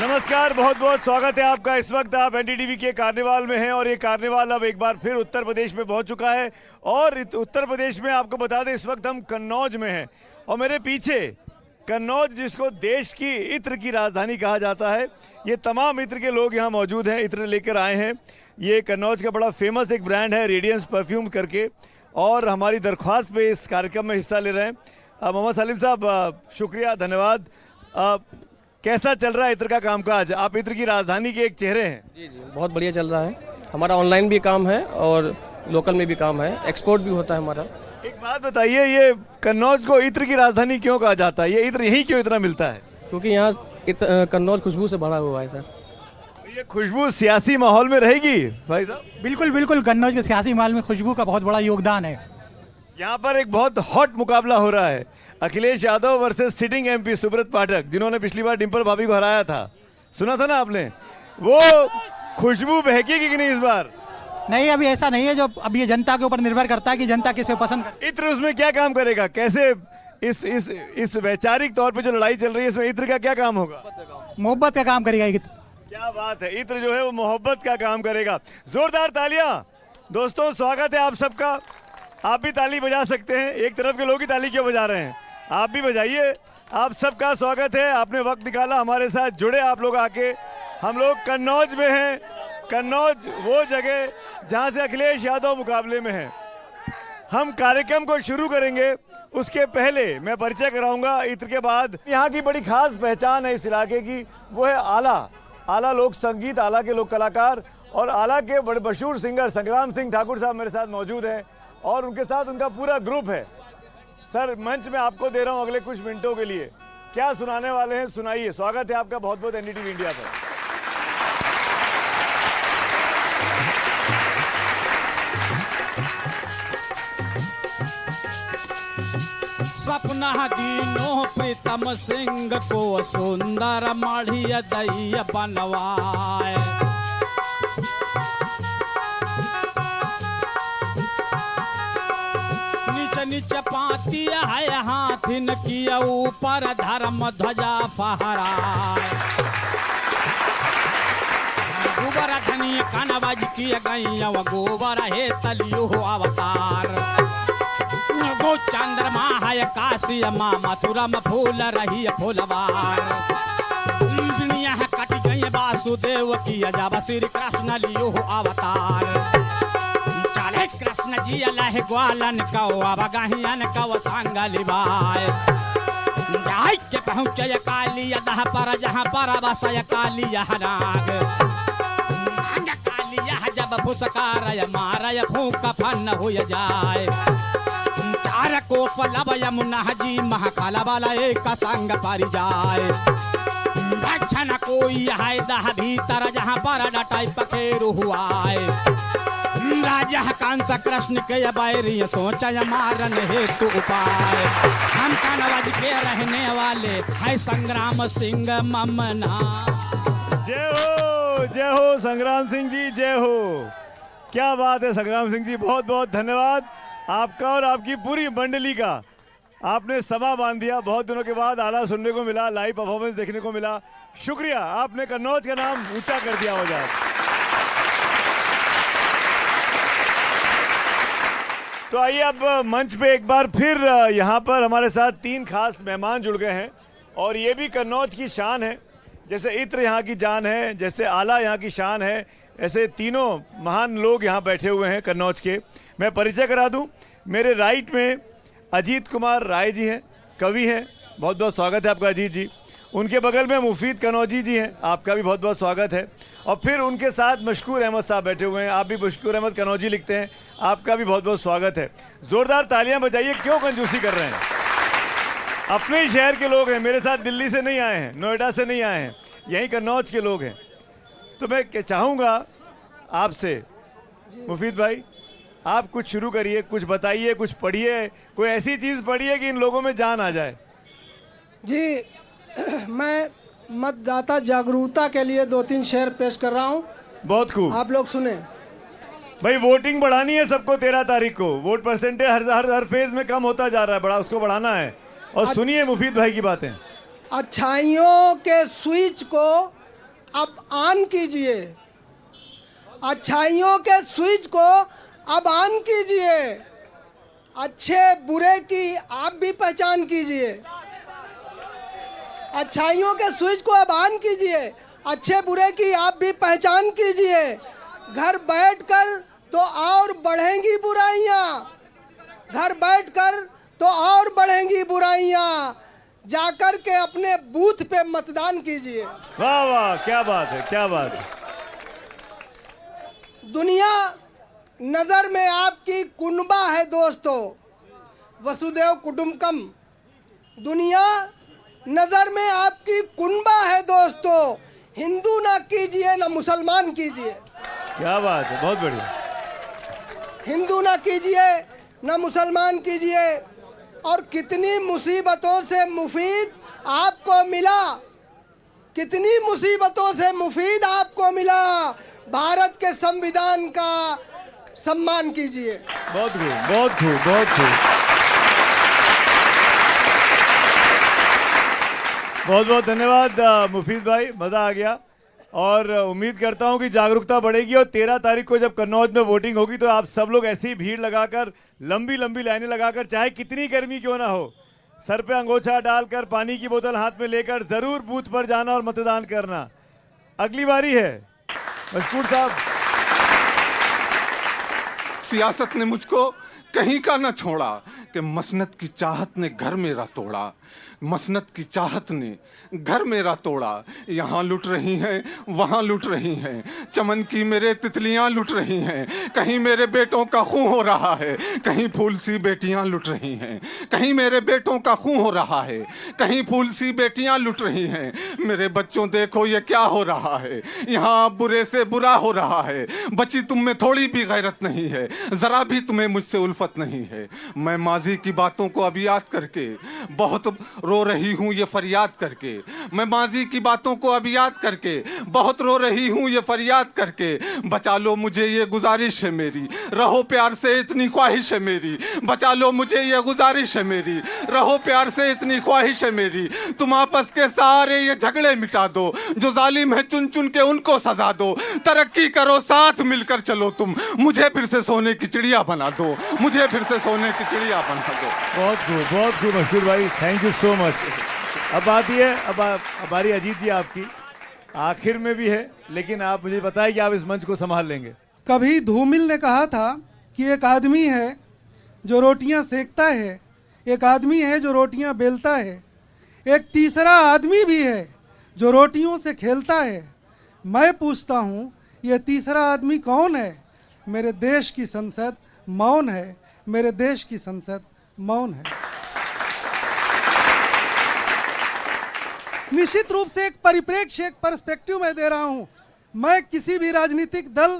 नमस्कार, बहुत बहुत स्वागत है आपका। इस वक्त आप एनडीटीवी के कार्निवाल में हैं और ये कार्निवाल अब एक बार फिर उत्तर प्रदेश में पहुंच चुका है। और उत्तर प्रदेश में आपको बता दें, इस वक्त हम कन्नौज में हैं और मेरे पीछे कन्नौज, जिसको देश की इत्र की राजधानी कहा जाता है, ये तमाम इत्र के लोग यहाँ मौजूद हैं, इत्र लेकर आए हैं। ये कन्नौज का बड़ा फेमस एक ब्रांड है रेडियंस परफ्यूम करके, और हमारी दरख्वास्त पे इस कार्यक्रम में हिस्सा ले रहे हैं। मोहम्मद सलीम साहब, शुक्रिया, धन्यवाद। कैसा चल रहा है इत्र का कामकाज? आप इत्र की राजधानी के एक चेहरे हैं। जी, बहुत बढ़िया चल रहा है। हमारा ऑनलाइन भी काम है और लोकल में भी काम है, एक्सपोर्ट भी होता है हमारा। एक बात बताइए, ये कन्नौज को इत्र की राजधानी क्यों कहा जाता है? ये इत्र यहीं क्यों इतना मिलता है? क्योंकि यहाँ कन्नौज खुशबू से भरा हुआ है सर। ये खुशबू सियासी माहौल में रहेगी भाई साहब? बिल्कुल बिल्कुल, कन्नौज के सियासी माहौल में खुशबू का बहुत बड़ा योगदान है। यहाँ पर एक बहुत हॉट मुकाबला हो रहा है, Akhilesh Yadav versus sitting MP Subrat Pathak, जिन्होंने पिछली बार डिम्पल भाभी को हराया था। सुना था ना आपने? वो खुशबू बहकेगी कि नहीं इस बार? नहीं, अभी ऐसा नहीं है। जो अब ये जनता के ऊपर निर्भर करता है कि जनता किसे पसंद करे। इत्र उसमें क्या काम करेगा? कैसे इस वैचारिक तौर पे जो लड़ाई चल रही है, इसमें इत्र का क्या काम होगा? मोहब्बत का काम करेगा। क्या बात है, इत्र जो है वो मोहब्बत का काम करेगा। जोरदार तालियां दोस्तों, स्वागत है आप सबका। आप भी ताली बजा सकते हैं, एक तरफ के लोग ही ताली क्यों बजा रहे हैं, आप भी बजाइए। आप सबका स्वागत है, आपने वक्त निकाला, हमारे साथ जुड़े आप लोग आके। हम लोग कन्नौज में हैं। कन्नौज वो जगह जहां से अखिलेश यादव मुकाबले में है। हम कार्यक्रम को शुरू करेंगे, उसके पहले मैं परिचय कराऊंगा इत्र के बाद। यहाँ की बड़ी खास पहचान है इस इलाके की, वो है आला लोक संगीत, आला के लोक कलाकार और आला के बड़े मशहूर सिंगर संग्राम सिंह ठाकुर साहब मेरे साथ मौजूद हैं और उनके साथ उनका पूरा ग्रुप है। सर, मंच में आपको दे रहा हूं अगले कुछ मिनटों के लिए। क्या सुनाने वाले हैं, सुनाइए। स्वागत है आपका बहुत बहुत एनडीटीवी इंडिया पर। सपना दीनो प्रीतम सिंह को सुंदर माढ़िया दैया बनवाए। नीचे पाती है हाथिन की ऊपर धर्म ध्वजा फहराए। गोबर धनी कनवज की गैया गोबर है तलियो अवतार। गो चंद्रमा है काशी माँ मथुरा में फूल रही फूलवार। दुनिया कट गई वासुदेव की जब श्री कृष्ण लियो अवतार। कृष्ण जी अल्लाह ग्वालन कौ अब गहियन कौ संग लिबाए। जाय के पहुँचे काली दह पर जहाँ पर बसय काली नाग। काली जब फुसकार मारय फूक फन हो जाए। चार कोस लब यमुना जी महाकाल वाला एक संग पर जाए। दक्षिण कोई है दह भीतर जहाँ पर डटाई पखेरु हुआए। राजा कंस कृष्ण के बैरी सोचा मारन हेतु उपाय। हम कन्नौज के रहने वाले है संग्राम सिंह ममना। जय हो संग्राम सिंह जी, जय हो। क्या बात है संग्राम सिंह जी, बहुत बहुत धन्यवाद आपका और आपकी पूरी मंडली का। आपने समा बांध दिया, बहुत दिनों के बाद आला सुनने को मिला, लाइव परफॉर्मेंस देखने को मिला। शुक्रिया, आपने कन्नौज का नाम ऊंचा कर दिया हो जाए। तो आइए अब मंच पे एक बार फिर यहाँ पर हमारे साथ तीन खास मेहमान जुड़ गए हैं और ये भी कन्नौज की शान है। जैसे इत्र यहाँ की जान है, जैसे आला यहाँ की शान है, ऐसे तीनों महान लोग यहाँ बैठे हुए हैं कन्नौज के। मैं परिचय करा दूं, मेरे राइट में अजीत कुमार राय जी हैं, कवि हैं, बहुत बहुत स्वागत है आपका अजीत जी। उनके बगल में मुफीद कन्नौजी जी हैं, आपका भी बहुत बहुत स्वागत है। और फिर उनके साथ मशकूर अहमद साहब बैठे हुए हैं, आप भी मशकूर अहमद कन्नौजी लिखते हैं, आपका भी बहुत बहुत स्वागत है। जोरदार तालियां बजाइए। क्यों कंजूसी कर रहे हैं? अपने ही शहर के लोग हैं, मेरे साथ दिल्ली से नहीं आए हैं, नोएडा से नहीं आए हैं, यहीं कन्नौज के लोग हैं। तो मैं चाहूँगा आपसे, मुफीद भाई, आप कुछ शुरू करिए, कुछ बताइए, कुछ पढ़िए, कोई ऐसी चीज़ पढ़िए कि इन लोगों में जान आ जाए। जी, मैं मतदाता जागरूकता के लिए 2-3 शेर पेश कर रहा हूँ। बहुत खूब, आप लोग सुने। भाई वोटिंग बढ़ानी है सबको 13 तारीख को। वोट परसेंटेज हर फेज में कम होता जा रहा है, बड़ा उसको बढ़ाना है। और सुनिए मुफीद भाई की बातें। अच्छाइयों के स्विच को अब ऑन कीजिए, अच्छाइयों के स्विच को अब ऑन कीजिए, अच्छे बुरे की आप भी पहचान कीजिए। अच्छाइयों के स्विच को अब ऑन कीजिए, अच्छे बुरे की आप भी पहचान कीजिए। घर बैठकर तो और बढ़ेंगी बुराइयां, घर बैठकर तो और बढ़ेंगी बुराइयां। जाकर के अपने बूथ पे मतदान कीजिए। वाह वाह, क्या बात है, क्या बात है। दुनिया नजर में आपकी कुनबा है दोस्तों, वसुदेव कुटुंबकम। दुनिया नजर में आपकी कुनबा है दोस्तों, हिंदू ना कीजिए ना मुसलमान कीजिए। क्या बात है, बहुत बढ़िया। हिंदू ना कीजिए ना मुसलमान कीजिए। और कितनी मुसीबतों से मुफीद आपको मिला, कितनी मुसीबतों से मुफीद आपको मिला। भारत के संविधान का सम्मान कीजिए। बहुत खूब, बहुत खूब, बहुत खूब। बहुत बहुत धन्यवाद मुफीद भाई, मज़ा आ गया। और उम्मीद करता हूं कि जागरूकता बढ़ेगी और 13 तारीख को जब कन्नौज में वोटिंग होगी तो आप सब लोग ऐसी ही भीड़ लगाकर, लंबी लंबी लाइनें लगाकर, चाहे कितनी गर्मी क्यों ना हो, सर पे अंगोछा डालकर, पानी की बोतल हाथ में लेकर जरूर बूथ पर जाना और मतदान करना। अगली बारी है मशकूर साहब। सियासत ने मुझको कहीं का न छोड़ा कि मसनत की चाहत ने घर मेरा तोड़ा, मसनत की चाहत ने घर मेरा तोड़ा। यहाँ लुट रही हैं, वहाँ लुट रही हैं, चमन की मेरे तितलियाँ लुट रही हैं। कहीं मेरे बेटों का खून हो रहा है, कहीं फूल सी बेटियाँ लुट रही हैं। कहीं मेरे बेटों का खून हो रहा है, कहीं फूल सी बेटियाँ लुट रही हैं। मेरे बच्चों देखो ये क्या हो रहा है, यहाँ बुरे से बुरा हो रहा है। बच्ची तुम में थोड़ी भी गैरत नहीं है, ज़रा भी तुम्हें मुझसे उल्फत नहीं है। मैं माजी की बातों को अब याद करके बहुत रो रही हूँ ये फरियाद करके। मैं माजी की बातों को अब याद करके बहुत रो रही हूँ ये फरियाद करके। बचा लो मुझे ये गुजारिश है मेरी, रहो प्यार से इतनी ख्वाहिश है मेरी। बचा लो मुझे ये गुजारिश है मेरी, रहो प्यार से इतनी ख्वाहिश है मेरी। तुम आपस के सारे ये झगड़े मिटा दो, जो जालिम है चुन चुन के उनको सजा दो। तरक्की करो साथ मिलकर चलो तुम, मुझे फिर से सोने की चिड़िया बना दो, मुझे फिर से सोने की चिड़िया बना दो। बहुत खूब मशहूर भाई, थैंक यू सो मच। अब आती है, अब बारी अजीत जी आपकी, आखिर में भी है, लेकिन आप मुझे बताएं कि आप इस मंच को संभाल लेंगे। कभी धूमिल ने कहा था कि एक आदमी है जो रोटियां सेकता है, एक आदमी है जो रोटियां बेलता है, एक तीसरा आदमी भी है जो रोटियों से खेलता है। मैं पूछता हूँ ये तीसरा आदमी कौन है? मेरे देश की संसद मौन है, मेरे देश की संसद मौन है। निश्चित रूप से एक परिप्रेक्ष्य, एक पर्सपेक्टिव मैं दे रहा हूं। मैं किसी भी राजनीतिक दल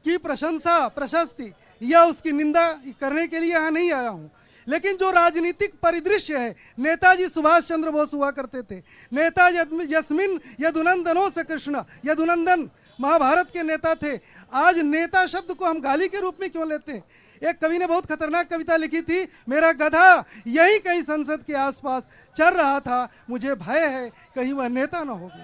की प्रशंसा, प्रशस्ति या उसकी निंदा करने के लिए यहाँ नहीं आया हूं, लेकिन जो राजनीतिक परिदृश्य है, नेताजी सुभाष चंद्र बोस हुआ करते थे, नेता यस्मिन यदुनंदनों से कृष्ण, यदुनंदन महाभारत के नेता थे। आज नेता शब्द को हम गाली के रूप में क्यों लेते हैं? एक कवि ने बहुत खतरनाक कविता लिखी थी, मेरा गधा यही कहीं संसद के आसपास चल रहा था, मुझे भय है कहीं वह नेता न हो गया।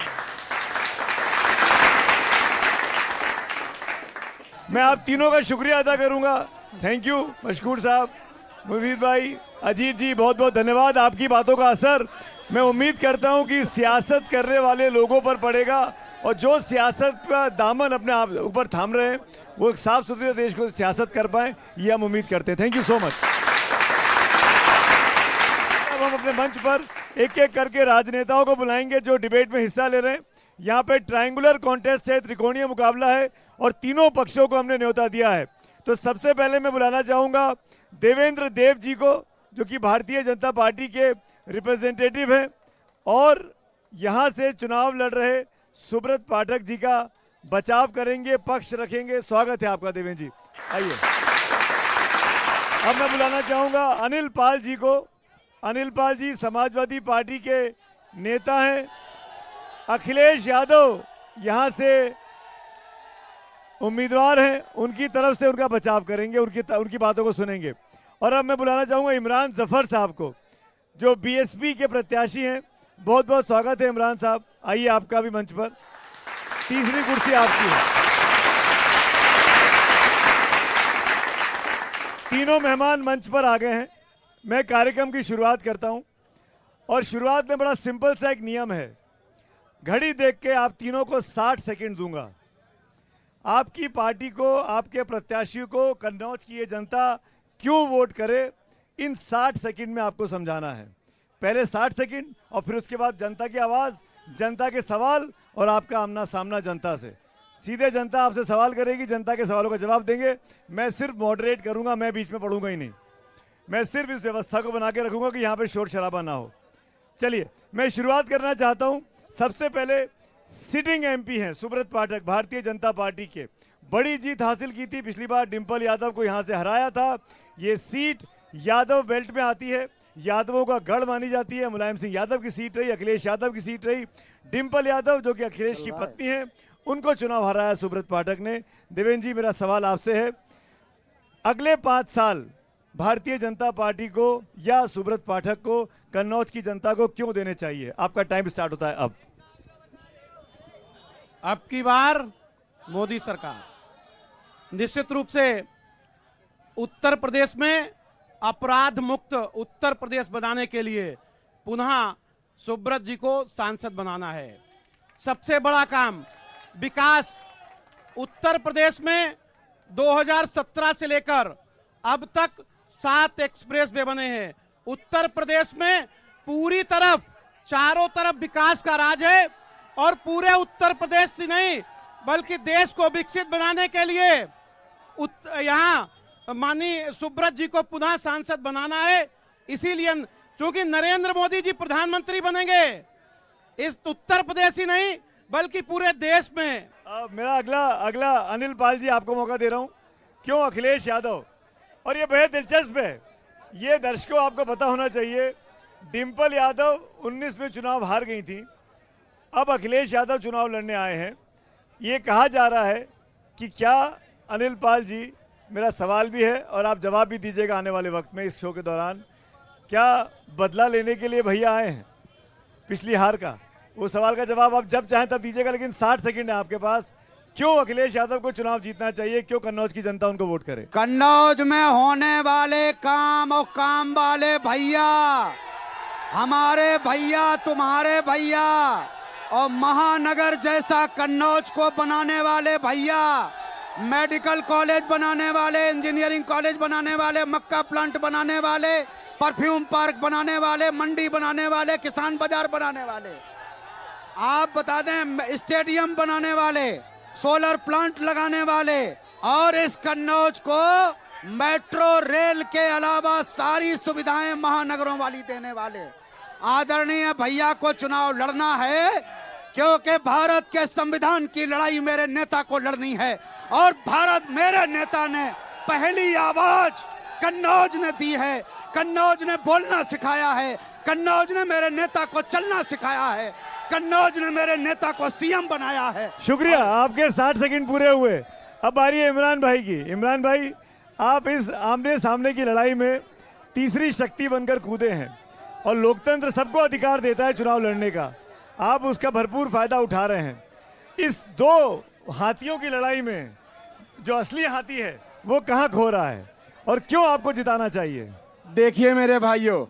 मैं आप तीनों का शुक्रिया अदा करूंगा। थैंक यू मशकूर साहब, मुफीद भाई, अजीत जी, बहुत बहुत धन्यवाद। आपकी बातों का असर मैं उम्मीद करता हूं कि सियासत करने वाले लोगों पर पड़ेगा, और जो सियासत का दामन अपने आप ऊपर थाम रहे हैं वो एक साफ सुथरे देश को सियासत कर पाए, ये हम उम्मीद करते हैं। Thank you so much. अब हम अपने मंच पर एक एक करके राजनेताओं को बुलाएंगे जो डिबेट में हिस्सा ले रहे हैं। यहाँ पे ट्रायंगुलर कॉन्टेस्ट है, त्रिकोणीय मुकाबला है और तीनों पक्षों को हमने न्योता दिया है। तो सबसे पहले मैं बुलाना चाहूँगा देवेंद्र देव जी को, जो कि भारतीय जनता पार्टी के रिप्रेजेंटेटिव हैं और यहाँ से चुनाव लड़ रहे सुब्रत पाठक जी का बचाव करेंगे, पक्ष रखेंगे। स्वागत है आपका देवेंद्र जी, आइए। अब मैं बुलाना चाहूँगा अनिल पाल जी को। अनिल पाल जी समाजवादी पार्टी के नेता हैं। अखिलेश यादव यहाँ से उम्मीदवार हैं, उनकी तरफ से उनका बचाव करेंगे, उनकी बातों को सुनेंगे। और अब मैं बुलाना चाहूँगा इमरान जफर साहब को, जो बीएसपी के प्रत्याशी हैं। बहुत बहुत स्वागत है इमरान साहब, आइए आपका भी मंच पर। तीसरी कुर्सी आपकी है। तीनों मेहमान मंच पर आ गए हैं। मैं कार्यक्रम की शुरुआत करता हूं और शुरुआत में बड़ा सिंपल सा एक नियम है। घड़ी देख के आप तीनों को 60 सेकंड दूंगा। आपकी पार्टी को, आपके प्रत्याशी को कन्नौज की ये जनता क्यों वोट करे, इन 60 सेकंड में आपको समझाना है। पहले 60 सेकंड और फिर उसके बाद जनता की आवाज़, जनता के सवाल और आपका आमना सामना जनता से। सीधे जनता आपसे सवाल करेगी, जनता के सवालों का जवाब देंगे। मैं सिर्फ मॉडरेट करूंगा, मैं बीच में पढ़ूंगा ही नहीं। मैं सिर्फ इस व्यवस्था को बना के रखूंगा कि यहाँ पे शोर शराबा ना हो। चलिए, मैं शुरुआत करना चाहता हूँ। सबसे पहले सिटिंग एमपी हैं सुब्रत पाठक, भारतीय जनता पार्टी के। बड़ी जीत हासिल की थी पिछली बार, डिंपल यादव को यहाँ से हराया था। ये सीट यादव बेल्ट में आती है, यादवों का गढ़ मानी जाती है। मुलायम सिंह यादव की सीट रही, अखिलेश यादव की सीट रही। डिंपल यादव जो कि अखिलेश की पत्नी हैं, उनको चुनाव हराया सुब्रत पाठक ने। देवेंद्र जी, मेरा सवाल आपसे है, अगले 5 साल भारतीय जनता पार्टी को या सुब्रत पाठक को कन्नौज की जनता को क्यों देने चाहिए? आपका टाइम स्टार्ट होता है अब। अब की बार मोदी सरकार निश्चित रूप से उत्तर प्रदेश में अपराध मुक्त उत्तर प्रदेश बनाने के लिए पुनः सुब्रत जी को सांसद बनाना है। सबसे बड़ा काम विकास। उत्तर प्रदेश में 2017 से लेकर अब तक 7 एक्सप्रेस वे बने हैं। उत्तर प्रदेश में पूरी तरफ, चारों तरफ विकास का राज है और पूरे उत्तर प्रदेश से नहीं बल्कि देश को विकसित बनाने के लिए यहाँ माननीय सुब्रत जी को पुनः सांसद बनाना है। इसीलिए चूंकि नरेंद्र मोदी जी प्रधानमंत्री बनेंगे इस उत्तर प्रदेश ही नहीं बल्कि पूरे देश में। मेरा अगला अनिल पाल जी, आपको मौका दे रहा हूं। क्यों अखिलेश यादव? और ये बेहद दिलचस्प है, ये दर्शकों आपको पता होना चाहिए। डिंपल यादव 19 में चुनाव हार गई थी, अब अखिलेश यादव चुनाव लड़ने आए हैं। ये कहा जा रहा है कि क्या अनिल पाल जी, मेरा सवाल भी है और आप जवाब भी दीजिएगा आने वाले वक्त में इस शो के दौरान, क्या बदला लेने के लिए भैया आए हैं पिछली हार का? वो सवाल का जवाब आप जब चाहें तब दीजिएगा, लेकिन 60 सेकंड है आपके पास। क्यों अखिलेश यादव को चुनाव जीतना चाहिए, क्यों कन्नौज की जनता उनको वोट करे? कन्नौज में होने वाले काम और काम वाले भैया, हमारे भैया, तुम्हारे भैया, और महानगर जैसा कन्नौज को बनाने वाले भैया, मेडिकल कॉलेज बनाने वाले, इंजीनियरिंग कॉलेज बनाने वाले, मक्का प्लांट बनाने वाले, परफ्यूम पार्क बनाने वाले, मंडी बनाने वाले, किसान बाजार बनाने वाले, आप बता दें स्टेडियम बनाने वाले, सोलर प्लांट लगाने वाले, और इस कन्नौज को मेट्रो रेल के अलावा सारी सुविधाएं महानगरों वाली देने वाले आदरणीय भैया को चुनाव लड़ना है। क्योंकि भारत के संविधान की लड़ाई मेरे नेता को लड़नी है और भारत मेरे नेता ने पहली आवाज कन्नौज ने दी है। कन्नौज ने बोलना सिखाया है, कन्नौज ने मेरे नेता को चलना सिखाया है, कन्नौज ने मेरे नेता को सीएम बनाया है। शुक्रिया, आपके 60 सेकंड पूरे हुए। अब आ रही है इमरान भाई की। इमरान भाई, आप इस आमने सामने की लड़ाई में तीसरी शक्ति बनकर कूदे हैं और लोकतंत्र सबको अधिकार देता है चुनाव लड़ने का, आप उसका भरपूर फायदा उठा रहे हैं। इस 2 हाथियों की लड़ाई में जो असली हाथी है वो कहाँ खो रहा है और क्यों आपको जिताना चाहिए? देखिए मेरे भाइयों,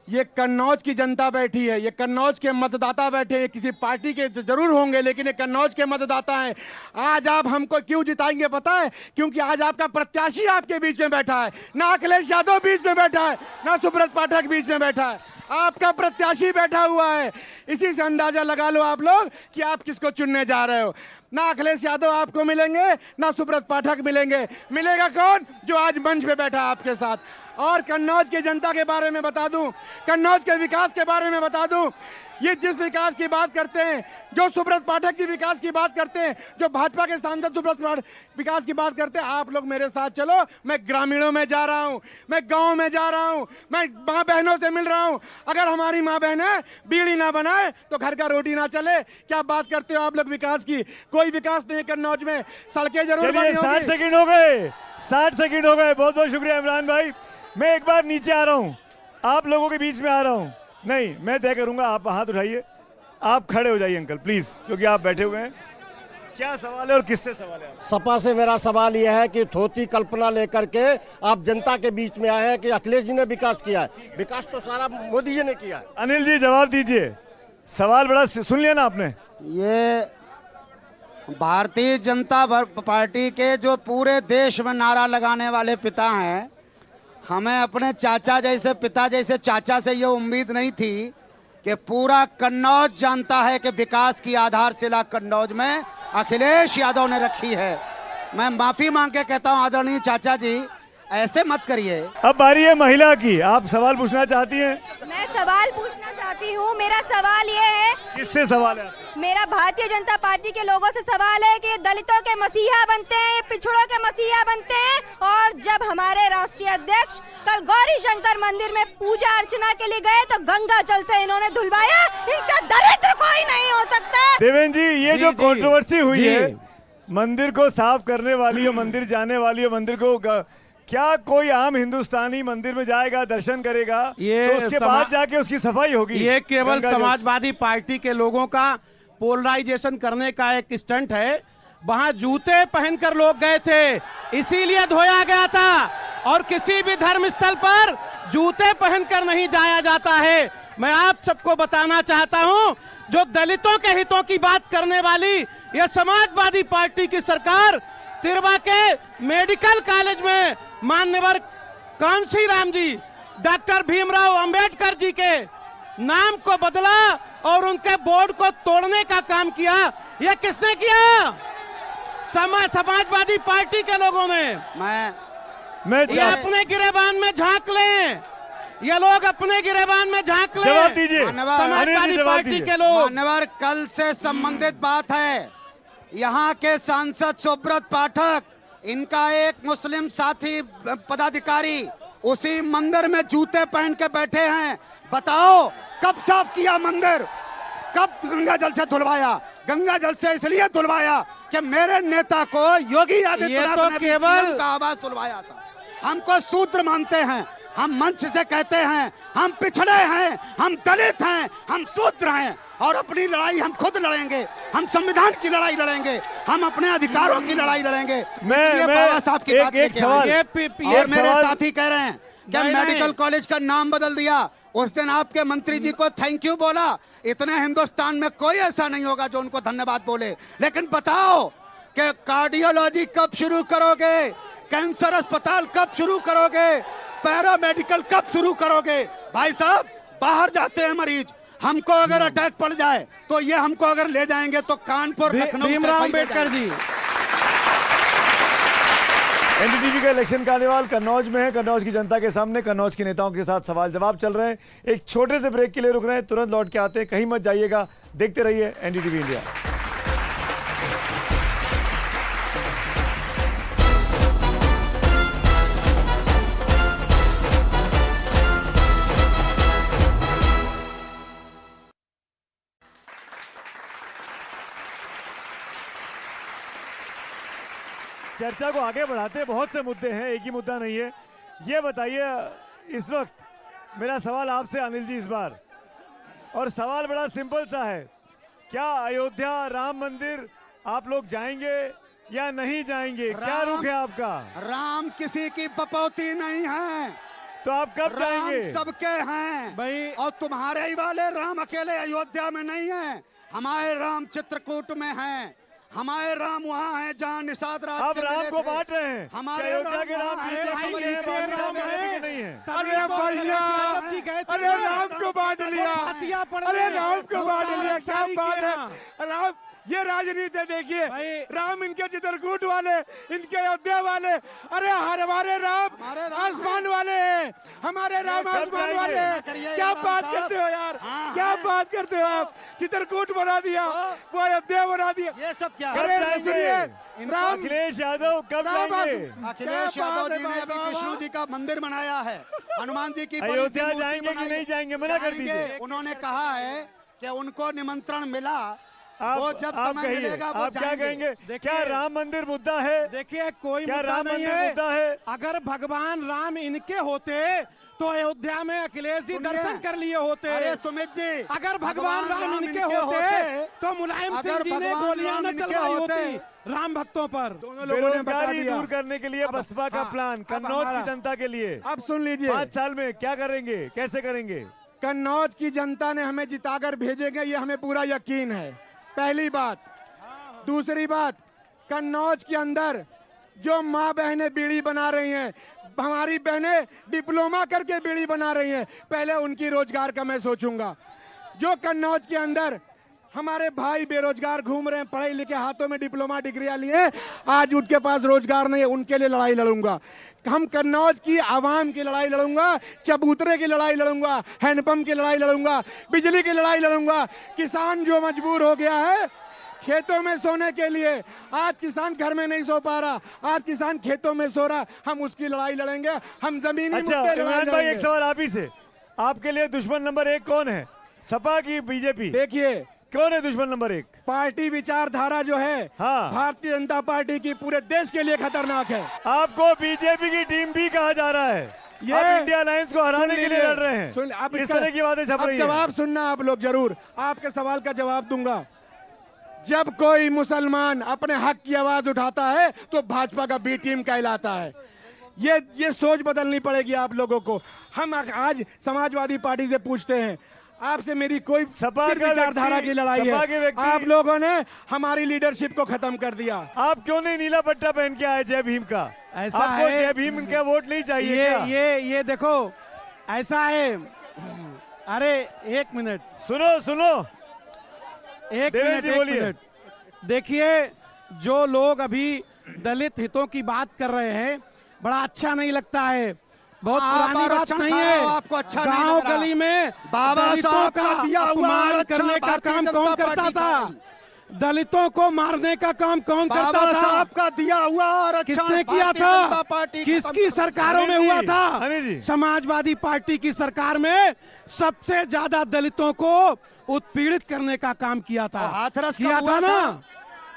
ये कन्नौज की जनता बैठी है, ये कन्नौज के मतदाता बैठे हैं। किसी पार्टी के जरूर होंगे लेकिन ये कन्नौज के मतदाता हैं। आज आप हमको क्यों जिताएंगे पता है? क्योंकि आज आपका प्रत्याशी आपके बीच में बैठा है, ना अखिलेश यादव बीच में बैठा है, ना सुब्रत पाठक बीच में बैठा है, आपका प्रत्याशी बैठा हुआ है। इसी से अंदाजा लगा लो आप लोग कि आप किसको चुनने जा रहे हो। ना अखिलेश यादव आपको मिलेंगे, ना सुब्रत पाठक मिलेंगे। मिलेगा कौन? जो आज मंच पे बैठा है आपके साथ। और कन्नौज की जनता के बारे में बता दूं, कन्नौज के विकास के बारे में बता दूं, ये जिस विकास की बात करते हैं, जो सुब्रत पाठक जी विकास की बात करते हैं, जो भाजपा के सांसद सुब्रत पाठक विकास की बात करते हैं, आप लोग मेरे साथ चलो। मैं ग्रामीणों में जा रहा हूं, मैं गांव में जा रहा हूं, मैं माँ बहनों से मिल रहा हूं। अगर हमारी माँ बहनें बीड़ी ना बनाए तो घर का रोटी ना चले। क्या बात करते हो आप लोग विकास की? कोई विकास नहीं कन्नौज में, सड़कें जरूर बनी होंगी। 60 सेकंड हो गए, 60 सेकंड हो गए। बहुत बहुत शुक्रिया इमरान भाई। मैं एक बार नीचे आ रहा हूँ, आप लोगों के बीच में आ रहा हूँ। नहीं, मैं तय करूंगा, आप हाथ उठाइए, आप खड़े हो जाइए अंकल प्लीज, क्योंकि आप बैठे हुए हैं। क्या सवाल है और किससे सवाल है? सपा से मेरा सवाल यह है कि धोती कल्पना लेकर के आप जनता के बीच में आए हैं कि अखिलेश जी ने विकास किया है। विकास तो सारा मोदी जी ने किया है। अनिल जी जवाब दीजिए, सवाल बड़ा सुन लिया ना आपने? ये भारतीय जनता पार्टी के जो पूरे देश में नारा लगाने वाले पिता हैं, हमें अपने चाचा जैसे पिता जैसे चाचा से ये उम्मीद नहीं थी कि पूरा कन्नौज जानता है कि विकास की आधारशिला कन्नौज में अखिलेश यादव ने रखी है। मैं माफी मांग के कहता हूं आदरणीय चाचा जी, ऐसे मत करिए। अब बारी है महिला की, आप सवाल पूछना चाहती हैं? मैं सवाल पूछना चाहती हूँ। मेरा सवाल ये है, किससे सवाल है? मेरा भारतीय जनता पार्टी के लोगों से सवाल है कि दलितों के मसीहा बनते हैं, पिछड़ों के मसीहा बनते हैं, और जब हमारे राष्ट्रीय अध्यक्ष कल गौरी शंकर मंदिर में पूजा अर्चना के लिए गए तो गंगा जल से इन्होंने धुलवाया। इनसे दरिद्र कोई नहीं हो सकता। देवेंद्र जी, ये जो कंट्रोवर्सी हुई है, मंदिर को साफ करने वाली हो, मंदिर जाने वाली हो, मंदिर को क्या कोई आम हिंदुस्तानी मंदिर में जाएगा, दर्शन करेगा, तो उसके बाद जाके उसकी सफाई होगी? ये केवल समाजवादी पार्टी के लोगों का पोलराइजेशन करने का एक स्टंट है। वहां जूते पहनकर लोग गए थे, इसीलिए धोया गया था। और किसी भी धर्म स्थल पर जूते पहनकर नहीं जाया जाता है। मैं आप सबको बताना चाहता हूं, जो दलितों के हितों की बात करने वाली ये समाजवादी पार्टी की सरकार तिरवा के मेडिकल कॉलेज में मान्यवर कांसी राम जी, डॉक्टर भीमराव अंबेडकर जी के नाम को बदला और उनके बोर्ड को तोड़ने का काम किया। यह किसने किया? समाजवादी पार्टी के लोगों ने। ये अपने गिरेबान में झांक लें, ये लोग अपने गिरेबान में झांक लें। जवाब दीजिए समाजवादी पार्टी के लोग। मान्यवर, कल से संबंधित बात है। यहाँ के सांसद सुब्रत पाठक, इनका एक मुस्लिम साथी पदाधिकारी उसी मंदिर में जूते पहन के बैठे हैं। बताओ कब साफ किया मंदिर, कब गंगा जल से धुलवाया? गंगा जल से इसलिए धुलवाया कि मेरे नेता को योगी आदित्यनाथ ने केवल का आवाज धुलवाया था। हमको सूत्र मानते हैं, हम मंच से कहते हैं हम पिछड़े हैं, हम दलित हैं, हम शूद्र हैं, और अपनी लड़ाई हम खुद लड़ेंगे। हम संविधान की लड़ाई लड़ेंगे, हम अपने अधिकारों की लड़ाई लड़ेंगे। बाबा साहब की बात और मेरे साथी कह रहे हैं कि मेडिकल कॉलेज का नाम बदल दिया। उस दिन आपके मंत्री जी को थैंक यू बोला। इतने हिंदुस्तान में कोई ऐसा नहीं होगा जो उनको धन्यवाद बोले। लेकिन बताओ कि कार्डियोलॉजी कब शुरू करोगे, कैंसर अस्पताल कब शुरू करोगे, पैरा मेडिकल कब शुरू करोगे? भाई साहब, बाहर जाते हैं मरीज, हमको अगर अटैक पड़ जाए तो ये हमको अगर ले जाएंगे तो कानपुर, लखनऊ, भीमराव अंबेडकर जी। एनडीटीवी का इलेक्शन कार्निवाल कन्नौज में है। कन्नौज की जनता के सामने कन्नौज के नेताओं के साथ सवाल जवाब चल रहे हैं। एक छोटे से ब्रेक के लिए रुक रहे हैं, तुरंत लौट के आते हैं। कहीं मत जाइएगा, देखते रहिए एनडीटीवी इंडिया। चर्चा को आगे बढ़ाते बहुत से मुद्दे हैं, एक ही मुद्दा नहीं है। ये बताइए, इस वक्त मेरा सवाल आपसे अनिल जी इस बार, और सवाल बड़ा सिंपल सा है, क्या अयोध्या राम मंदिर आप लोग जाएंगे या नहीं जाएंगे? क्या रुख है आपका? राम किसी की बपौती नहीं है, तो आप कब जाएंगे? सबके हैं भाई, और तुम्हारे ही वाले राम अकेले अयोध्या में नहीं है। हमारे राम चित्रकूट में हैं, हमारे राम वहाँ हैं जहाँ निषाद राज। आप राम को बांट रहे हैं, हमारे अयोध्या के राम नहीं है। अरे भैया, अरे राम को बांट लिया, अरे राम को बांट लिया, क्या बात है? राम, ये राजनीति देखिए, राम इनके चित्रकूट वाले, इनके अयोध्या वाले। अरे हमारे राम आसमान वाले हैं, हमारे राम आसमान वाले हैं। क्या बात करते हो यार, क्या बात करते हो आप? चित्रकूट बना दिया, वो अयोध्या बना दिया, ये सब क्या? अरे सुनिए, राम अखिलेश यादव कब जाएंगे? अखिलेश यादव जी ने अभी विष्णु जी का मंदिर बनाया है, हनुमान जी की अयोध्या जाएंगे कि नहीं जाएंगे? मना कर दीजिए। उन्होंने कहा है कि उनको निमंत्रण मिला वो जब आप समय कहिए, मिलेगा वो आप क्या जाएंगे। कहेंगे? क्या राम मंदिर मुद्दा है? देखिए कोई क्या मुद्दा राम नहीं मंदिर मुद्दा है? अगर भगवान राम इनके होते तो अयोध्या में अखिलेश जी सुनिए। दर्शन कर लिए होते। अरे सुमित जी, अगर भगवान राम इनके होते तो मुलायम सिंह अगर जी ने भगवान गोलियां राम न इनके चलवाई होते, होती राम भक्तों पर। दोनों लोगों ने बता बेरोजगारी दिया। दूर करने के लिए बसपा का हाँ, प्लान अब कन्नौज हमारा- की जनता के लिए अब सुन लीजिए, 5 साल में क्या करेंगे, कैसे करेंगे? कन्नौज की जनता ने हमें जिताकर भेजेंगे, ये हमें पूरा यकीन है। पहली बात। दूसरी बात, कन्नौज के अंदर जो माँ बहनें बीड़ी बना रही हैं, हमारी बहनें डिप्लोमा करके बीड़ी बना रही हैं, पहले उनकी रोजगार का मैं सोचूंगा। जो कन्नौज के अंदर हमारे भाई बेरोजगार घूम रहे हैं, पढ़े लिखे हाथों में डिप्लोमा डिग्रियां लिए, आज उनके पास रोजगार नहीं है, उनके लिए लड़ाई लड़ूंगा। हम कन्नौज की आवाम की लड़ाई लड़ूंगा, चबूतरे की लड़ाई लड़ूंगा, हैंडपंप की लड़ाई लड़ूंगा, बिजली की लड़ाई लड़ूंगा। किसान जो मजबूर हो गया है खेतों में सोने के लिए, आज किसान घर में नहीं सो पा रहा, आज किसान खेतों में सो रहा, हम उसकी लड़ाई लड़ेंगे। हम जमीनी अच्छा मुद्दे लड़ाई इमरान भाई, एक लड़ेंगे। सवाल आप ही से, आपके लिए दुश्मन नंबर 1 कौन है, सपा की बीजेपी? देखिए, कौन है दुश्मन नंबर 1? पार्टी विचारधारा जो है हाँ। भारतीय जनता पार्टी की पूरे देश के लिए खतरनाक है। आपको बीजेपी की टीम भी कहा जा रहा है, ये आप इंडिया अलायंस को हराने के लिए लड़ रहे हैं। अब इस तरह की बातें छप रही हैं। जवाब सुनना आप लोग, जरूर आपके सवाल का जवाब दूंगा। जब कोई मुसलमान अपने हक की आवाज उठाता है तो भाजपा का बी टीम कहलाता है। ये सोच बदलनी पड़ेगी आप लोगों को। हम आज समाजवादी पार्टी से पूछते हैं, आपसे मेरी कोई सपा का विचारधारा व्यक्ति- की लड़ाई सपा के है, व्यक्ति- आप लोगों ने हमारी लीडरशिप को खत्म कर दिया। आप क्यों नहीं नीला पट्टा पहन के आए जय भीम का? ऐसा आपको है, जय भीम का वोट नहीं चाहिए क्या? ये देखो ऐसा है। अरे एक मिनट, सुनो एक देवेंद्र मिनट, जी एक बोलिए। मिनट। देखिए जो लोग अभी दलित हितों की बात कर रहे हैं, बड़ा अच्छा नहीं लगता है। बहुत आप पुरानी बात आरक्षण नहीं खा रहे हो, है। आपको अच्छा नहीं गांव लग रहा। गली में बाबा दलितों साहब का का दिया हुआ अपमान आरक्षण करने का भारतीय काम जनता कौन करता पार्टी था? खाएगी। दलितों को मारने का काम कौन करता बाबा था? साहब का दिया हुआ आरक्षण किसने किया भारतीय जनता था? पार्टी किसकी खत्म सरकारों में अनिल हुआ जी, अनिल जी। था? समाजवादी पार्टी की सरकार में सबसे ज्यादा दलितों को उत्पीड़ित करने का काम किया था। हाथरस किया कब था हुआ ना? था?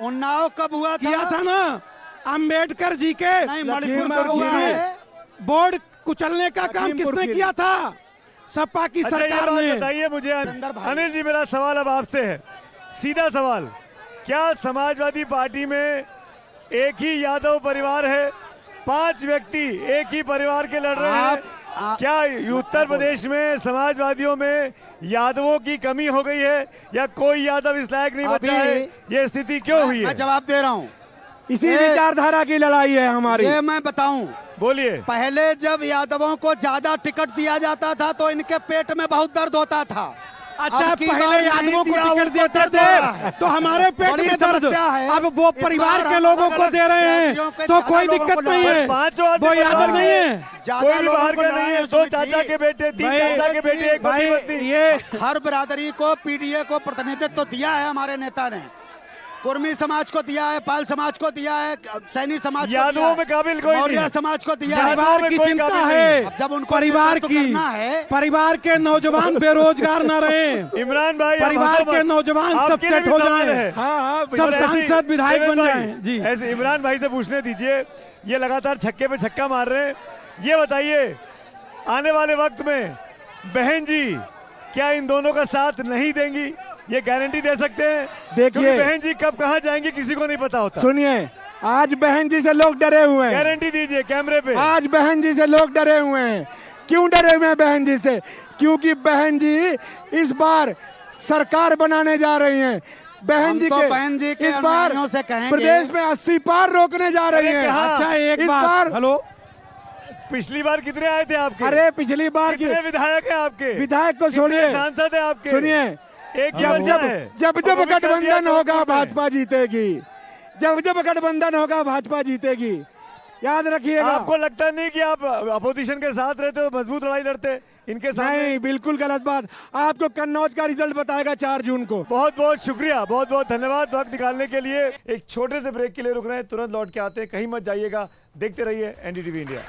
उन्नाव कब हुआ था? किया था ना? अंबेडकर जी के नहीं, मणिपुर कब हुआ में है? बोर्ड कुचलने का काम लखीमपुर किसने खीरी। किया था? सपा की अच्छा, ये सरकार बात ने। बताइए मुझे सुंदर भाई। अनिल जी, मेरा सवाल अब आपसे है, सीधा सवाल। क्या समाजवादी पार्टी में एक ही यादव परिवार है? 5 व्यक्ति एक ही परिवार के लड़ रहे हैं। क्या उत्तर प्रदेश में समाजवादियों में यादवों की कमी हो गई है, या कोई यादव इस लायक नहीं बचा है? ये स्थिति क्यों हुई मैं है? जवाब दे रहा हूँ। इसी विचारधारा की लड़ाई है हमारी। ये मैं बताऊं, बोलिए। पहले जब यादवों को ज्यादा टिकट दिया जाता था तो इनके पेट में बहुत दर्द होता था। अच्छा, अब की पहले बार यादवों को नहीं दिया, टिकट उनको देते दर्द हो रहा थे है। तो हमारे पेट बड़ी में दर्द, समस्या है। अब वो इस परिवार बार के हम लोगों को अलग दे रहे जातियों हैं के तो ज्यादा कोई लोगों दिक्कत को नहीं लड़ाई है। 5 आदमी वो यादव बाहर नहीं है। ज्यादा कोई भी लोगों बाहर को का लड़ाई नहीं है। है, 2 सुमित चाचा जी। के बेटे, 3 भाई, चाचा के बेटे, एक भाई, पति पत्नी। ये हर बिरादरी को पीडीए को प्रतिनिधित्व दिया है हमारे नेता ने। कुर्मी समाज को दिया है, पाल समाज को दिया है, सैनी समाज को दिया यादवों है, में काबिल कोई नहीं मौर्य है। समाज को दिया है। यादव परिवार में की कोई चिंता काबिल नहीं है। अब जब उनको परिवार नेतृत्व की, करना है, परिवार के नौजवान बेरोजगार न रहे। इमरान भाई, आप परिवार हंसो के मत। नौजवान सब आपके लिए सेट भी हो सवाल जाएं। है। हाँ, सब और ऐसे ही सांसद विधायक देवेंद्र बन भाई, जाएं। जी। ऐसे इमरान भाई से पूछने दीजिए, ये लगातार छक्के पे छक्का मार रहे हैं। ये बताइए, आने वाले वक्त में बहन जी क्या इन दोनों का साथ नहीं देंगी? ये गारंटी दे सकते हैं? देखिए, क्योंकि बहन जी कब कहाँ जाएंगी किसी को नहीं पता होता। सुनिए, आज बहन जी से लोग डरे हुए हैं। गारंटी दीजिए कैमरे पे। आज बहन जी से लोग डरे हुए हैं। क्यों डरे हुए हैं बहन जी से? क्योंकि बहन जी इस बार सरकार बनाने जा रही हैं। बहन हम जी तो के बहन जी के इस बार अनुयायियों से कहेंगे- प्रदेश में 80 पार रोकने जा रही अरे हैं। कहाँ? अच्छा, एक इस बात, बार- हेलो, पिछली बार कितने आए थे आपके? अरे पिछली बार की कितने विधायक हैं आपके? विधायक को कितने छोड़िए, सांसद हैं आपके? सुनिए, एक ही जब बचा जब है। जब और वो भी कर दिया गठबंधन तो होगा उन्होंने। भाजपा जीतेगी। जब जब गठबंधन होगा भाजपा जीतेगी, याद रखिएगा। आपको लगता नहीं कि आप अपोजिशन के साथ रहते हो मजबूत लड़ाई लड़ते इनके साथ? नहीं, बिल्कुल गलत बात। आपको कन्नौज का रिजल्ट बताएगा 4 जून को। बहुत बहुत शुक्रिया, बहुत बहुत धन्यवाद वक्त निकालने के लिए। एक छोटे से ब्रेक के लिए रुक रहे हैं, तुरंत लौट के आते हैं। कहीं मत जाइएगा, देखते रहिए एनडीटीवी इंडिया।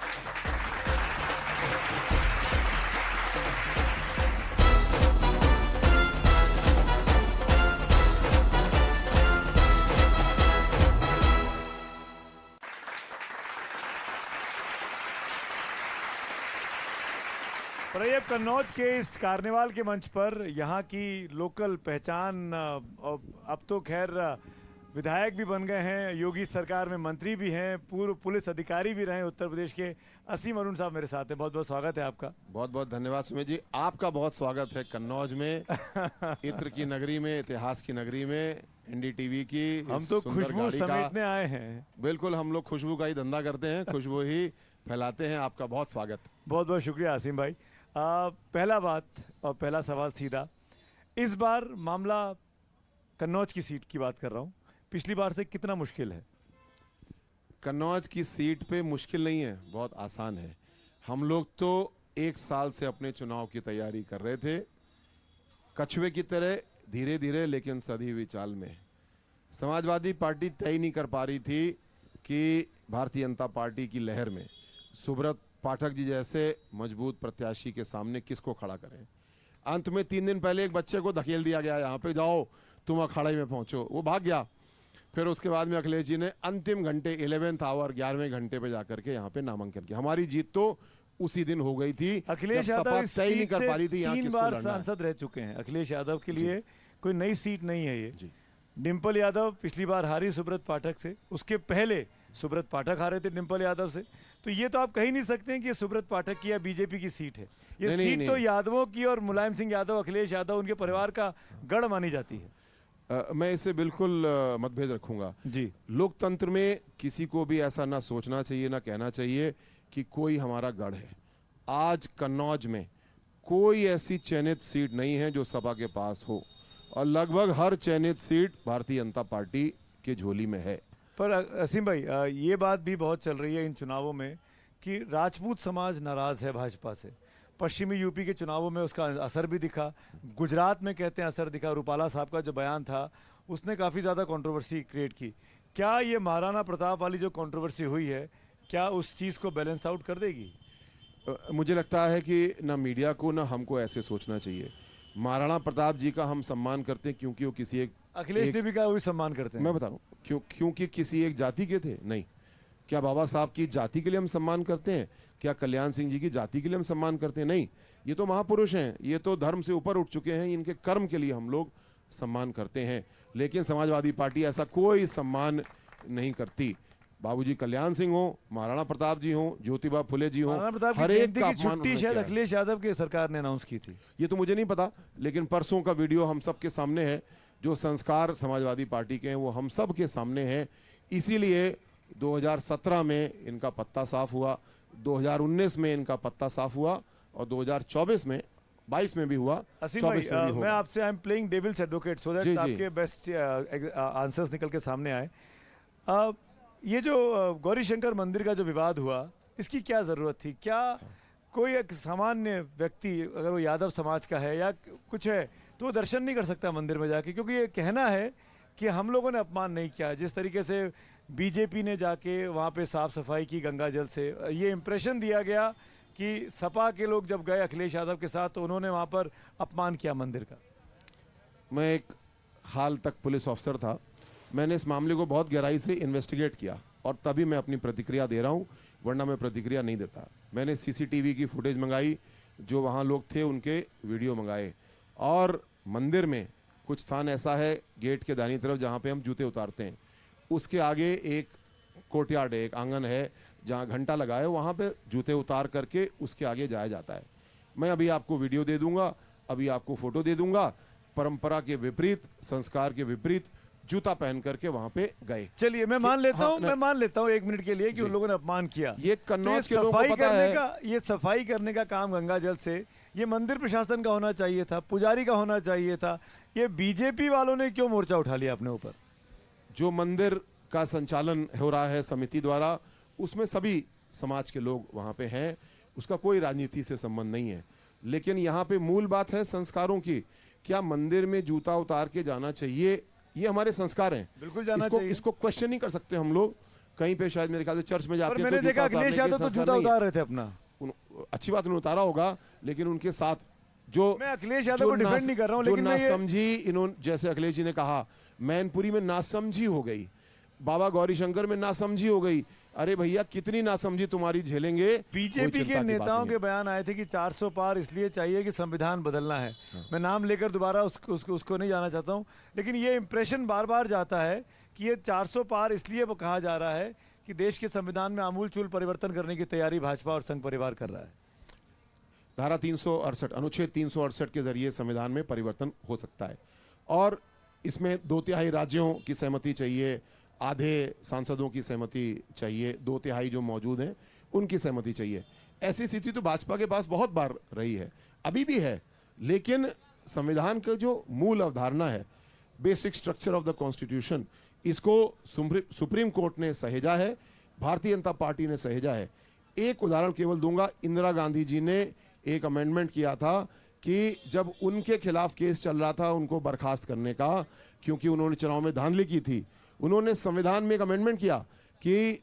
कन्नौज के इस कार्निवाल के मंच पर यहाँ की लोकल पहचान अब तो खैर विधायक भी बन गए हैं, योगी सरकार में मंत्री भी हैं, पूर्व पुलिस अधिकारी भी रहे उत्तर प्रदेश के। असीम अरुण साहब मेरे साथ हैं, बहुत बहुत स्वागत है आपका। बहुत बहुत धन्यवाद सुमित जी, आपका बहुत स्वागत है कन्नौज में, इत्र की नगरी में, इतिहास की नगरी में, एनडीटीवी की। हम तो खुशबू समेटने आए हैं। बिल्कुल, हम लोग खुशबू का ही धंधा करते हैं, खुशबू ही फैलाते हैं। आपका बहुत स्वागत। बहुत बहुत शुक्रिया आसिम भाई। पहला बात और पहला सवाल सीधा, इस बार मामला कन्नौज की सीट की बात कर रहा हूँ, पिछली बार से कितना मुश्किल है? कन्नौज की सीट पे मुश्किल नहीं है, बहुत आसान है। हम लोग तो 1 साल से अपने चुनाव की तैयारी कर रहे थे, कछुए की तरह धीरे धीरे लेकिन सधी हुई चाल में। समाजवादी पार्टी तय नहीं कर पा रही थी कि भारतीय जनता पार्टी की लहर में सुब्रत पाठक जी जैसे मजबूत प्रत्याशी के सामने किसको खड़ा करें। अंत में 3 दिन पहले एक बच्चे को धकेल दिया गया, यहाँ पे जाओ तुम अखाड़े में पहुंचो, वो भाग गया। फिर उसके बाद में अखिलेश जी ने अंतिम घंटे 11th आवर 11वें घंटे पे जाकर के यहाँ पे नामांकन किया। हमारी जीत तो उसी दिन हो गई थी। अखिलेश यादव इस तय नहीं सीट कर पा से रही थी 3 बार सांसद रह चुके हैं। अखिलेश यादव के लिए कोई नई सीट नहीं है ये। डिम्पल यादव पिछली बार हारी सुब्रत पाठक से, उसके पहले सुब्रत पाठक हारे थे डिम्पल यादव से। तो ये तो आप कह ही नहीं सकते हैं कि ये सुब्रत पाठक की या बीजेपी की सीट है। ये सीट तो यादवों की और मुलायम सिंह यादव, अखिलेश यादव, उनके परिवार का गढ़ मानी जाती है। मैं इसे बिल्कुल मतभेद रखूंगा जी। लोकतंत्र में किसी को भी ऐसा ना सोचना चाहिए, ना कहना चाहिए कि कोई हमारा गढ़ है। आज कन्नौज में कोई ऐसी चयनित सीट नहीं है जो सपा के पास हो, और लगभग हर चयनित सीट भारतीय जनता पार्टी के झोली में है। पर असीम भाई, ये बात भी बहुत चल रही है इन चुनावों में कि राजपूत समाज नाराज है भाजपा से। पश्चिमी यूपी के चुनावों में उसका असर भी दिखा, गुजरात में कहते हैं असर दिखा। रूपाला साहब का जो बयान था उसने काफ़ी ज़्यादा कंट्रोवर्सी क्रिएट की। क्या ये महाराणा प्रताप वाली जो कंट्रोवर्सी हुई है, क्या उस चीज़ को बैलेंस आउट कर देगी? मुझे लगता है कि ना मीडिया को ना हमको ऐसे सोचना चाहिए। महाराणा प्रताप जी का हम सम्मान करते हैं क्योंकि वो किसी एक, अखिलेश जी भी का वही सम्मान करते हैं। मैं बता रहा हूँ क्योंकि किसी एक जाति के थे? नहीं। क्या बाबा साहब की जाति के लिए हम सम्मान करते हैं? क्या कल्याण सिंह जी की जाति के लिए हम सम्मान करते हैं? नहीं। ये तो महापुरुष हैं, ये तो धर्म से ऊपर उठ चुके हैं, इनके कर्म के लिए हम लोग सम्मान करते हैं। लेकिन समाजवादी पार्टी ऐसा कोई सम्मान नहीं करती। बाबूजी कल्याण सिंह हो, महाराणा प्रताप जी हो, ज्योतिबा फुले जी हो, हर एक का छुट्टी शायद अखिलेश यादव की सरकार ने अनाउंस की थी। ये तो मुझे नहीं पता, लेकिन परसों का वीडियो हम सब के सामने है। जो संस्कार समाजवादी पार्टी के हैं वो हम सब के सामने हैं। इसीलिए 2017 में इनका पत्ता साफ हुआ, 2019 में इनका पत्ता साफ हुआ, और 2024 में 22 में भी हुआ, 24 में भी होगा। मैं आपसे I am playing devil's advocate so that आपके बेस्ट आंसर्स निकल के सामने आए। ये जो गौरीशंकर मंदिर का जो विवाद हुआ, इसकी क्या ज़रूरत थी? क्या कोई एक सामान्य व्यक्ति अगर वो यादव समाज का है या कुछ है तो वो दर्शन नहीं कर सकता मंदिर में जाके? क्योंकि ये कहना है कि हम लोगों ने अपमान नहीं किया। जिस तरीके से बीजेपी ने जाके वहाँ पे साफ सफाई की गंगा जल से, ये इम्प्रेशन दिया गया कि सपा के लोग जब गए अखिलेश यादव के साथ तो उन्होंने वहाँ पर अपमान किया मंदिर का। मैं एक हाल तक पुलिस ऑफिसर था, मैंने इस मामले को बहुत गहराई से इन्वेस्टिगेट किया और तभी मैं अपनी प्रतिक्रिया दे रहा हूँ, वरना मैं प्रतिक्रिया नहीं देता। मैंने सीसीटीवी की फुटेज मंगाई, जो वहाँ लोग थे उनके वीडियो मंगाए, और मंदिर में कुछ स्थान ऐसा है गेट के दाहिनी तरफ जहाँ पे हम जूते उतारते हैं, उसके आगे एक कोर्टयार्ड है, एक आंगन है जहाँ घंटा लगा है, वहाँ पे जूते उतार करके उसके आगे जाया जाता है। मैं अभी आपको वीडियो दे दूंगा, अभी आपको फोटो दे दूंगा। परंपरा के विपरीत, संस्कार के विपरीत जूता पहन करके वहां पे गए। चलिए मैं मान लेता हूँ, मैं मान लेता हूँ 1 मिनट के लिए कि उन लोगों ने अपमान किया। ये कन्नौज के लोगों को पता है। ये सफाई करने का काम गंगा जल से ये मंदिर प्रशासन का होना चाहिए था, पुजारी का होना चाहिए था। ये बीजेपी वालों ने क्यों मोर्चा उठा लिया अपने ऊपर? जो मंदिर का संचालन हो रहा है समिति द्वारा, उसमें सभी समाज के लोग वहां पे हैं, उसका कोई राजनीति से संबंध नहीं है। लेकिन यहाँ पे मूल बात है संस्कारों की। क्या मंदिर में जूता उतार के जाना चाहिए? ये हमारे संस्कार हैं, बिल्कुल जाना चाहिए। इसको क्वेश्चन नहीं कर सकते हम लोग। कहीं पे शायद मेरे ख्याल से चर्च में जाते हैं, मैंने देखा अखिलेश यादव तो जूता उतार रहे थे अपना। अच्छी बात उन्होंने उतारा होगा, लेकिन उनके साथ जो, मैं अखिलेश यादव को डिफेंड नहीं कर रहा हूं, लेकिन नासमझी इन्होंने, जैसे अखिलेश जी ने कहा, मैनपुरी में नासमझी हो गई, बाबा गौरीशंकर में नासमझी हो गई। अरे भैया कितनी नासमझी तुम्हारी झेलेंगे। कोई बीजेपी चिंता के की बात नेताओं नहीं के बयान आए थे कि 400 पार इसलिए चाहिए कि संविधान बदलना है। मैं नाम लेकर दोबारा उसको नहीं जाना चाहता हूं, लेकिन ये इंप्रेशन बार बार जाता है कि ये 400 पार इसलिए वो कहा जा रहा है कि देश के संविधान में आमूलचूल परिवर्तन करने की तैयारी भाजपा और संघ परिवार कर रहा है। धारा 368 अनुच्छेद 368 के जरिए संविधान में परिवर्तन हो सकता है और इसमें 2/3 राज्यों की सहमति चाहिए, आधे सांसदों की सहमति चाहिए, 2/3 जो मौजूद हैं उनकी सहमति चाहिए। ऐसी स्थिति तो भाजपा के पास बहुत बार रही है, अभी भी है, लेकिन संविधान का जो मूल अवधारणा है, basic structure of the constitution, इसको सुप्रीम कोर्ट ने सहेजा है, भारतीय जनता पार्टी ने सहेजा है। एक उदाहरण केवल दूंगा, इंदिरा गांधी जी ने एक अमेंडमेंट किया था कि जब उनके खिलाफ केस चल रहा था उनको बर्खास्त करने का, क्योंकि उन्होंने चुनाव में धांधली की थी, उन्होंने संविधान में एक अमेंडमेंट किया कि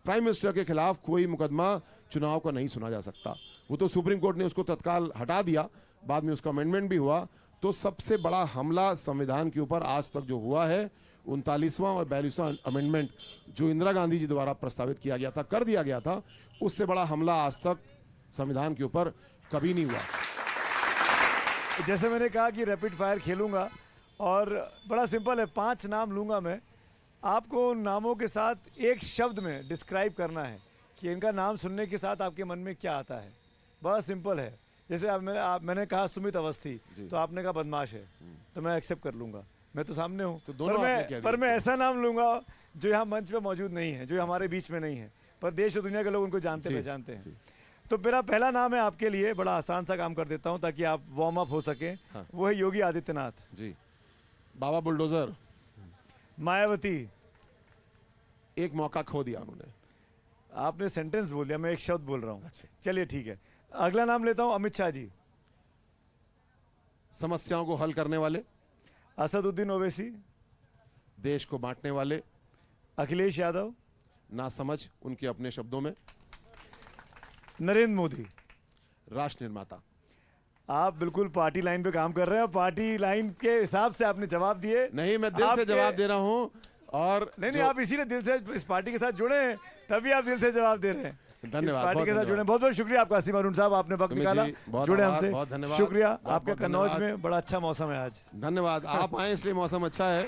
प्राइम मिनिस्टर के खिलाफ कोई मुकदमा चुनाव का नहीं सुना जा सकता। वो तो सुप्रीम कोर्ट ने उसको तत्काल हटा दिया, बाद में उसका अमेंडमेंट भी हुआ। तो सबसे बड़ा हमला संविधान के ऊपर आज तक जो हुआ है, 39वां और 42वां अमेंडमेंट जो इंदिरा गांधी जी द्वारा प्रस्तावित किया गया था, कर दिया गया था, उससे बड़ा हमला आज तक संविधान के ऊपर कभी नहीं हुआ। जैसे मैंने कहा कि रैपिड फायर खेलूंगा और बड़ा सिंपल है, 5 नाम लूंगा मैं, आपको उन नामों के साथ एक शब्द में डिस्क्राइब करना है कि इनका नाम सुनने के साथ आपके मन में क्या आता है। बड़ा सिंपल है। जैसे मैंने कहा सुमित अवस्थी, तो आपने कहा बदमाश है, तो मैं एक्सेप्ट कर लूंगा, मैं तो सामने हूँ। तो दोनों आपने कह दिया। पर मैं ऐसा नाम लूंगा जो यहाँ मंच पे मौजूद नहीं है, जो हमारे बीच में नहीं है, पर देश और दुनिया के लोग उनको जानते पहचानते हैं। तो मेरा पहला नाम है आपके लिए, बड़ा आसान सा काम कर देता हूँ ताकि आप वार्म अप हो सके। हाँ। वो है योगी आदित्यनाथ जी। बाबा बुलडोजर। मायावती। एक मौका खो दिया उन्होंने। आपने सेंटेंस बोल दिया, मैं एक शब्द बोल रहा हूँ। चलिए ठीक है, अगला नाम लेता हूँ अमित शाह जी। समस्याओं को हल करने वाले। असदुद्दीन ओवैसी। देश को बांटने वाले। अखिलेश यादव। नासमझ उनके अपने शब्दों में। नरेंद्र मोदी। राष्ट्र निर्माता। आप बिल्कुल पार्टी लाइन पे काम कर रहे हैं और पार्टी लाइन के हिसाब से आपने जवाब दिए। नहीं, मैं दिल से जवाब दे रहा हूं। और नहीं, आप इसीलिए दिल से इस पार्टी के साथ जुड़े हैं, तभी आप दिल से जवाब दे रहे हैं। धन्यवाद। पार्टी के साथ जुड़े, बहुत बहुत शुक्रिया आपका असीम अरुण साहब, आपने वक्त निकाला, जुड़े हमसे। बहुत धन्यवाद। शुक्रिया। आपके कन्नौज में बड़ा अच्छा मौसम है आज। धन्यवाद। आप आए इसलिए मौसम अच्छा है।